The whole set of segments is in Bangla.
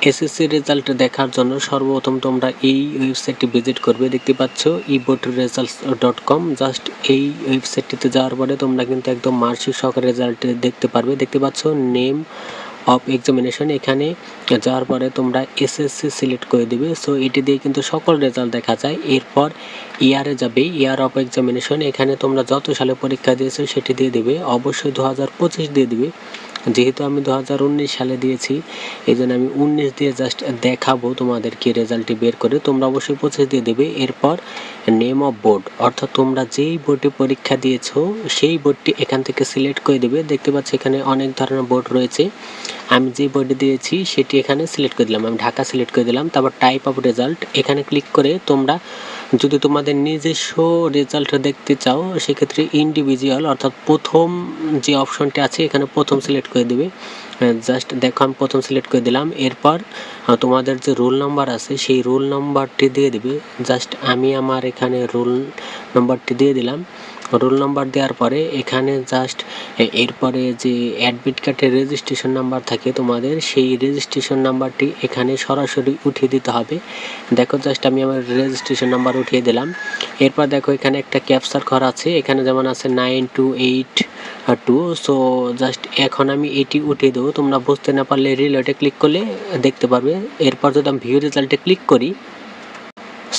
এসএসসি রেজাল্ট দেখার জন্য সর্বপ্রথম তোমরা এই ওয়েবসাইটটি ভিজিট করবে, দেখতে পাচ্ছ eboardresults.com। জাস্ট এই ওয়েবসাইটটিতে যাওয়ার পরে তোমরা কিন্তু একদম মার্কশিট সহকারে রেজাল্ট দেখতে পারবে। দেখতে পাচ্ছ নেম অফ এক্সামিনেশন, এখানে যাওয়ার পরে তোমরা এসএসসি সিলেক্ট করে দিবে। সো এটি দিয়ে কিন্তু সকল রেজাল্ট দেখা যায়। এরপর ইয়ারে যাবে, ইয়ার অফ এক্সামিনেশন, এখানে তোমরা যত সালে পরীক্ষা দিয়েছো সেটি দিয়ে দিবে। অবশ্যই 2025 দিয়ে দিবে, যেহেতু আমি 2019 সালে দিয়েছি এই জন্য আমি 19 দিয়ে জাস্ট দেখাবো তোমাদেরকে রেজাল্টটি বের করে। তোমরা অবশ্যই 25 দিয়ে দেবে। এরপর নেম অফ বোর্ড, অর্থাৎ তোমরা যেই বোর্ডে পরীক্ষা দিয়েছো সেই বোর্ডটি এখান থেকে সিলেক্ট করে দেবে। দেখতে পাচ্ছ এখানে অনেক ধরনের বোর্ড রয়েছে, আমি যে বোর্ডে দিয়েছি সেটি এখানে সিলেক্ট করে দিলাম, আমি ঢাকা সিলেক্ট করে দিলাম। তারপর টাইপ অফ রেজাল্ট, এখানে ক্লিক করে তোমরা যদি তোমাদের নিজস্ব রেজাল্ট দেখতে চাও সেক্ষেত্রে ইন্ডিভিজুয়াল অর্থাৎ প্রথম যে অপশনটি আছে এখানে প্রথম সিলেক্ট করে দেবে। জাস্ট দেখো আমি প্রথম সিলেক্ট করে দিলাম। এরপর তোমাদের যে রোল নাম্বার আছে সেই রোল নাম্বারটি দিয়ে দিবে। জাস্ট আমি আমার এখানে রোল নাম্বারটি দিয়ে দিলাম। রোল নাম্বার দেওয়ার পরে এখানে জাস্ট এরপরে যে অ্যাডমিট কার্ডের রেজিস্ট্রেশন নাম্বার থাকে তোমাদের, সেই রেজিস্ট্রেশন নাম্বারটি এখানে সরাসরি উঠিয়ে দিতে হবে। দেখো জাস্ট আমি আমার রেজিস্ট্রেশন নাম্বার উঠিয়ে দিলাম। এরপর দেখো এখানে একটা ক্যাপচার ঘর আছে, এখানে যেমন আছে 9282। সো জাস্ট এখন আমি এটি উঠিয়ে দেবো। তোমরা বুঝতে না পারলে রিলেটে ক্লিক করলে দেখতে পারবে। এরপর যদি আমি ভিউ রেজাল্টে ক্লিক করি,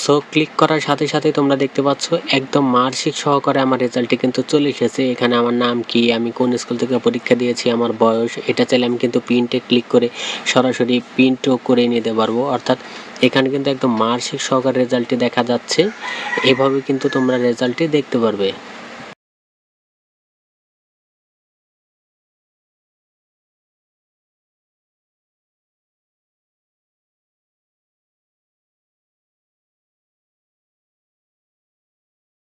সো ক্লিক করার সাথে সাথে তোমরা দেখতে পাচ্ছ একদম মার্কশিট সহকারে আমার রেজাল্টটি কিন্তু চলে এসেছে। এখানে আমার নাম কি, আমি কোন স্কুল থেকে পরীক্ষা দিয়েছি, আমার বয়স, এটা চাইলে আমি কিন্তু প্রিন্টে ক্লিক করে সরাসরি প্রিন্টও করে নিতে পারবো। অর্থাৎ এখানে কিন্তু একদম মার্কশিট সহকারে রেজাল্টটি দেখা যাচ্ছে। এভাবে কিন্তু তোমরা রেজাল্টটি দেখতে পারবে।